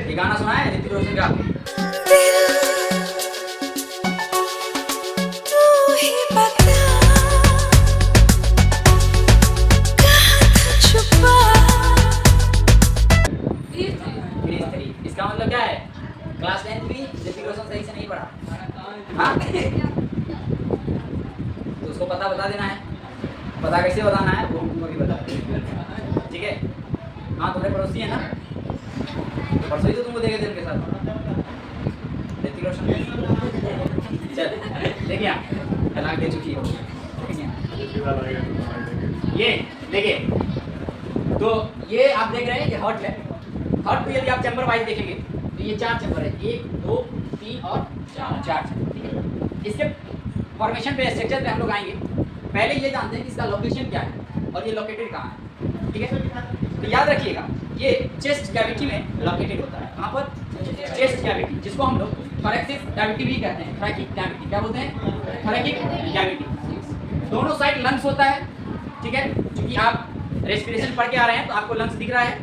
ये गाना सुना है ऋतिक रोशन का? इसका मतलब क्या है? क्लास 10th भी ऋतिक रोशन सही से नहीं पढ़ा। हाँ तो उसको पता बता देना है। पता कैसे बताना है वो तुमको भी बता, ठीक है? हाँ तुम्हारे पड़ोसी है ना, तो परसों ही तो तुमको देखे थे उनके साथ ऋतिक रोशन। चल देखिए यहाँ तलाक दे चुकी है ये देखिए। तो ये आप देख रहे हैं ये हर्ट है। हर्ट पे यदि आप चैम्बर वाइज देखेंगे तो ये 4 चैम्बर है, 1 2 3 और 4, ठीक है? इसके फॉर्मेशन पे स्ट्रक्चर पे हम लोग आएंगे। पहले ये जानते हैं कि इसका लोकेशन क्या है और ये लोकेटेड कहाँ है, ठीक है? तो याद रखिएगा ये चेस्ट कैविटी में लोकेटेड होता है। कहाँ पर? चेस्ट कैविटी, जिसको हम लोग थोरैकिक कैविटी भी कहते हैं। थोरैकिक कैविटी क्या बोलते हैं? थोरैकिक कैविटी। दोनों साइड लंग्स होता है, ठीक है? क्योंकि आप रेस्पिरेशन पढ़ के आ रहे हैं तो आपको लंग्स दिख रहा है,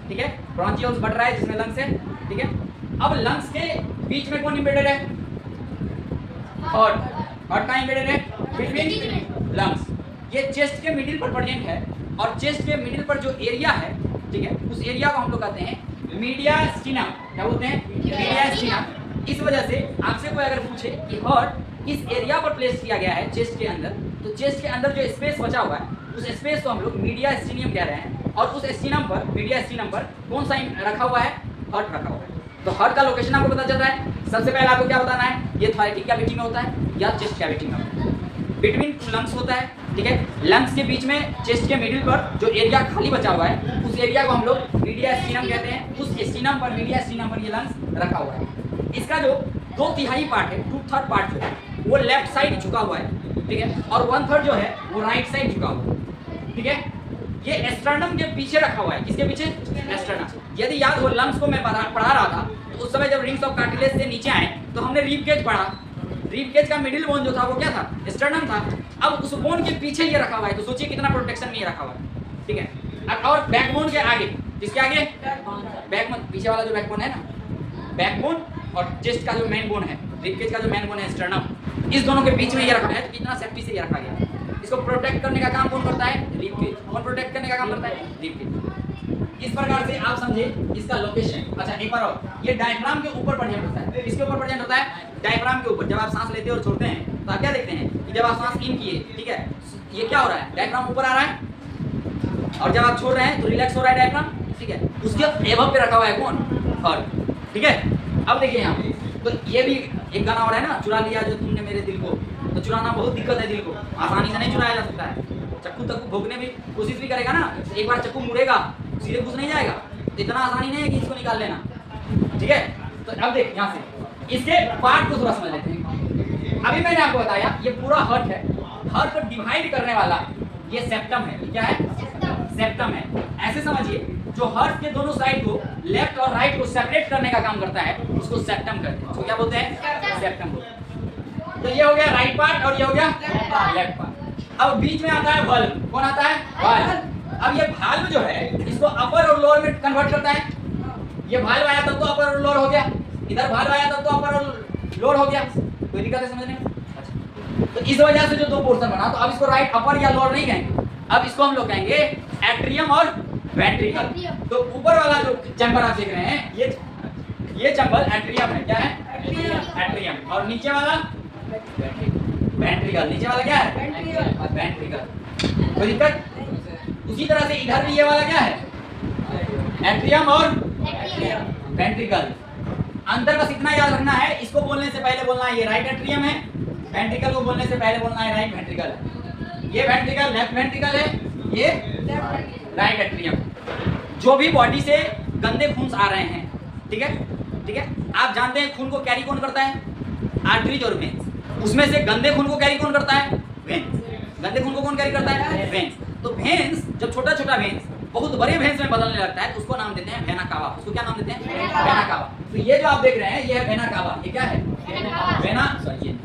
ठीक है? ब्रोंचियोल्स बढ़ रहा है जिसमें लंग्स है, ठीक है? अब लंग्स के बीच में कौन एम्बेडेड है? हार्ट। हार्ट कहाँ एम्बेडेड है? Between lungs. ये चेस्ट के मिडिल पर प्रेजेंट है और चेस्ट के मिडिल पर जो एरिया है, ठीक है, उस एरिया को हम लोग कहते हैं मीडियास्टिनम। क्या बोलते हैं? मीडियास्टिनम। इस वजह से आपसे कोई अगर पूछे कि हार्ट इस एरिया पर प्लेस किया गया है चेस्ट के अंदर, तो चेस्ट के अंदर जो स्पेस बचा हुआ है उस स्पेस को हम लोग मीडियास्टिनियम कह रहे हैं। और उस स्टिनम पर, मीडियास्टिनम पर कौन सा रखा हुआ है? हार्ट रखा हुआ है। तो हार्ट का लोकेशन आपको पता चल रहा है। सबसे पहले आपको क्या बताना है? ये थोरैकिक कैविटी में होता है या चेस्ट कैविटी में होता है? बिटवीन लंग्स होता है, ठीक है? लंग्स के बीच में चेस्ट के मिडिल पर जो एरिया खाली बचा हुआ है उस एरिया को हम लोग मीडियास्टिनम कहते हैं। उस स्टिनम पर, मीडियास्टिनम पर ये लंग्स रखा हुआ है। इसका जो 2/3 पार्ट है, 2/3 पार्ट जो है वो लेफ्ट साइड झुका हुआ है, ठीक है? और 1/3 जो है वो राइट साइड झुका हुआ है, ठीक है? ये एस्ट्रनम के पीछे रखा हुआ है। किसके पीछे? एस्ट्रनम। यदि याद हो लंग्स को मैं पढ़ा रहा था तो उस समय जब रिंग्स ऑफ कार्टिलेज से नीचे आए तो हमने रिब केज पढ़ा। रिब केज का मिडिल बोन जो था वो क्या था? एस्ट्रनम था। अब उस बोन के पीछे ये रखा हुआ है, तो सोचिए कितना प्रोटेक्शन में ये रखा हुआ है, ठीक है? और बैकबोन के आगे, किसके आगे? बैकबोन, पीछे वाला जो बैकबोन है ना, बैकबोन और चेस्ट का जो मेन बोन है, रिब केज का जो मेन बोन है एस्ट्रनम, इस दोनों के बीच में ये रखा है। तो कितना सेफ्टी से ये रखा गया। इसको प्रोटेक्ट करने का काम कौन करता है? Rib cage. कौन प्रोटेक्ट करने का काम करता है? Rib cage. इस प्रकार से आप समझे इसका लोकेशन। अच्छा एक बार और, ये डायफ्राम के ऊपर प्रेजेंट होता है। किसके ऊपर प्रेजेंट होता है? डायफ्राम के ऊपर। जब आप सांस लेते और छोड़ते हैं तो आप क्या देखते हैं कि जब आप सांस इन किए, ठीक है, ये क्या हो रहा है? डायफ्राम ऊपर आ रहा है, और जब आप छोड़ रहे हैं तो रिलैक्स हो रहा है डायफ्राम, ठीक है? उसके एबव पे रखा हुआ है कौन? हार्ट, ठीक है? अब देखिए यहाँ तो ये भी एक गाना हो रहा है ना, चुरा लिया जो तुमने मेरे दिल को। तो चुराना बहुत दिक्कत है दिल को, आसानी से नहीं चुराया जा सकता है। चक्कू तक्कू भोगने भी कोशिश भी करेगा ना, एक बार चक्कू मुड़ेगा सीधे घुस नहीं जाएगा। तो इतना आसानी नहीं है कि इसको निकाल लेना, ठीक है? तो अब देख यहाँ से इसके पार्ट को थोड़ा समझ लेते हैं। अभी मैंने आपको बताया ये पूरा हार्ट है। हार्ट को डिवाइड करने वाला ये सेप्टम है। क्या है? सेप्टम है। ऐसे समझिए जो हार्ट के दोनों साइड को, लेफ्ट और राइट को सेपरेट करने का काम करता है उसको सेप्टम कहते हैं। उसको क्या बोलते हैं? सेप्टम बोलते हैं। तो ये हो गया राइट पार्ट और ये हो गया लेफ्ट पार्ट। अब बीच में आता है वाल्व। कौन आता है? वाल्व। अब ये वाल्व जो है इसको अपर और लोअर में कन्वर्ट करता है। ये वाल्व आया तब तो अपर और लोअर हो गया, इधर वाल्व आया तब तो अपर और लोअर हो गया। कोई दिक्कत है समझने में? अच्छा, तो इस वजह से जो दो पोर्शन बना, तो अब इसको राइट अपर या लोअर नहीं कहेंगे, अब इसको हम लोग कहेंगे एट्रियम और वेंट्रिकल। तो ऊपर वाला जो चैम्बर आप देख रहे हैं ये चैम्बर एट्रियम है। क्या है? एट्रियम। और नीचे वाला वेंट्रिकल। नीचे वाला क्या है? वेंट्रिकल। कोई दिक्कत? उसी तरह से इधर भी ये वाला क्या है? एट्रियम और वेंट्रिकल। अंतर बस इतना याद रखना है, इसको बोलने से पहले बोलना है ये राइट एट्रियम है, वेंट्रिकल को बोलने से पहले बोलना है राइट वेंट्रिकल है। ये वेंट्रिकल लेफ्ट वेंट्रिकल है, ये राइट एट्रियम। जो भी बॉडी से गंदे खून आ रहे हैं, ठीक है, ठीक है, आप जानते हैं खून को कैरी कौन करता है? आर्टरीज और वेन्स। उसमें से गंदे खून को कैरी कौन करता है? वेन्स। गंदे खून को कौन कैरी करता है? वेन्स। तो वेन्स जब छोटा छोटा वेन्स बहुत बड़े वेन्स में बदलने लगता है तो उसको नाम देते हैं वेना कावा। उसको क्या नाम देते हैं? Vena cava. तो ये जो आप देख रहे हैं ये है वेना कावा। ये क्या है? वेना, सॉरी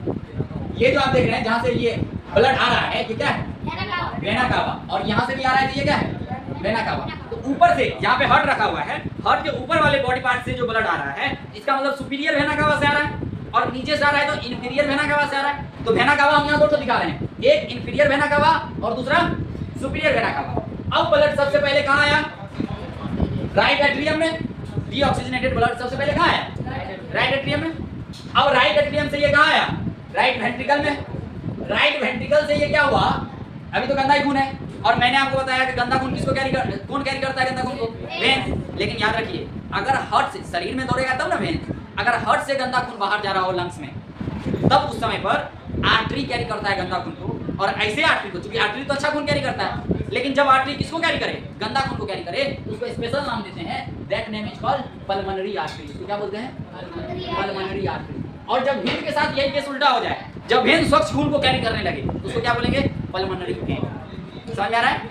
ये जो आप देख रहे हैं जहाँ से ये ब्लड आ रहा है ये क्या है? Vena cava. और यहाँ से भी आ रहा है तो ये क्या है? Vena cava. तो ऊपर से यहाँ पे हार्ट रखा हुआ है, हार्ट के ऊपर वाले बॉडी पार्ट से जो ब्लड आ रहा है, इसका मतलब सुपीरियर वेना कावा से आ रहा है, और नीचे से आ रहा है तो इंफीरियर वेना कावा से आ रहा है। तो वेना कावा हम यहाँ दो तो दिखा रहे हैं, एक इंफीरियर वेना कावा और दूसरा सुपीरियर वेना कावा। अब ब्लड सबसे पहले कहाँ आया? राइट एट्रियम में। डीऑक्सीजनेटेड ब्लड सबसे पहले कहाँ आया? राइट एट्रियम में। अब राइट एट्रियम से ये कहाँ आया? राइट वेंट्रिकल में। राइट वेंट्रिकल से ये क्या हुआ? अभी तो गंदा ही खून है, और मैंने आपको बताया कि गंदा खून किसको कौन कैरी करता है? गंदा खून को वेन। लेकिन याद रखिए, अगर हार्ट से शरीर में दौड़ेगा तब ना वेन, अगर हार्ट से गंदा खून बाहर जा रहा हो लंग्स में, तब उस समय पर आर्टरी कैरी करता है गंदा खून को। और ऐसे आर्टरी को, क्योंकि आर्टरी तो अच्छा खून कैरी करता है, लेकिन जब आर्टरी किसको कैरी करे? गंदा खून को कैरी करे, उसको स्पेशल नाम देते हैं, that name is called pulmonary artery. इसको क्या बोलते हैं? Pulmonary artery. और जब वेन के साथ यही केस उल्टा हो जाए, जब वेन स्वच्छ खून को कैरी करने लगे, उसको क्या बोलेंगे? Pulmonary vein. समझ आ रहा है?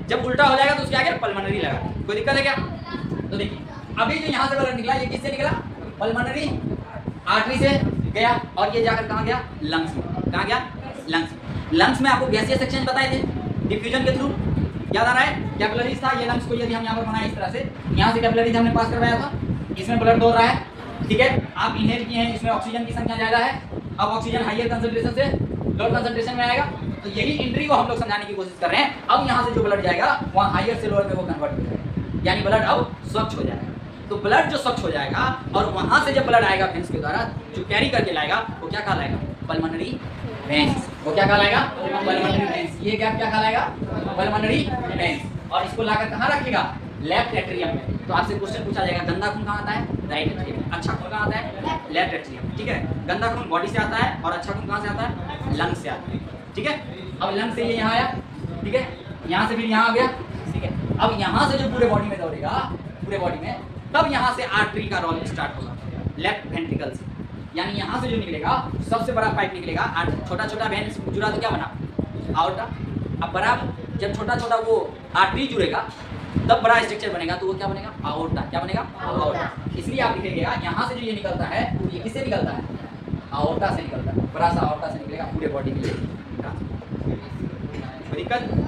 जब उल्टा हो जाएगा तो उसके आगे पल्मोनरी लगा। कोई दिक्कत है क्या? तो देखिए, अभी जो यहाँ से ब्लड निकला, ये किससे निकला? पल्मोनरी आर्टरी से गया, और ये जाकर कहाँ गया? लंग्स में। कहाँ गया? लंग्स में। लंग्स में आपको गैसियस एक्सचेंज बताए थे डिफ्यूजन के थ्रू, याद आ रहा है? कैपिलरीज था ये लंग्स को, यदि हम यहाँ पर बनाए इस तरह से, यहाँ से कैपिलरीज हमने पास करवाया था, इसमें ब्लड दौड़ रहा है, ठीक है? आप इनहेल किए हैं, इसमें ऑक्सीजन की संख्या ज्यादा है, अब ऑक्सीजन हाइयर कंसंट्रेशन से लोअर कंसंट्रेशन में आएगा, तो यही एंट्री को हम लोग समझाने की कोशिश कर रहे हैं। अब यहाँ से जो ब्लड जाएगा वहाँ हाइयर से लोअर में वो कन्वर्ट हो जाएगा, यानी ब्लड अब स्वच्छ हो जाएगा। तो ब्लड जो स्वच्छ हो जाएगा और वहाँ से जब ब्लड आएगा वेन्स के द्वारा, जो कैरी करके लाएगा, वो क्या कहलाएगा? Pulmonary veins. वो क्या कहलाएगा? Pulmonary veins. ये गैप क्या कहलाएगा? Pulmonary veins. और इसको लाकर कहाँ रखेगा? लेफ्ट एट्रियम में। तो आपसे क्वेश्चन पूछा जाएगा, गंदा खून कहाँ आता है? राइट एट्रियम में। अच्छा खून कहाँ आता है? Left atrium. ठीक है? गंदा खून बॉडी से आता है, और अच्छा खून कहाँ से आता है? लंग्स से आता है। ठीक है? अब लंग्स से ये यहाँ आया, ठीक है? यहाँ से फिर यहाँ आ गया, ठीक है? अब यहाँ से जो पूरे बॉडी में दौड़ेगा, पूरे बॉडी में, तब यहाँ से आर्टरी का रोल स्टार्ट होगा लेफ्ट वेंट्रिकल से। यानी यहाँ से जो निकलेगा, सबसे बड़ा पाइप निकलेगा, छोटा छोटा वेन जुड़ा तो क्या बना? आउटा। अब बड़ा, जब छोटा छोटा वो आर्टरी जुड़ेगा, तब बड़ा स्ट्रक्चर बनेगा, तो वो क्या बनेगा? आउटा। क्या बनेगा? आउटा। इसलिए आप लिखेंगे यहाँ से जो ये निकलता है, ये किससे निकलता है? आउटा से निकलता है। बड़ा सा आउटा से निकलेगा, पूरे बॉडी के लिए। दिक्कत?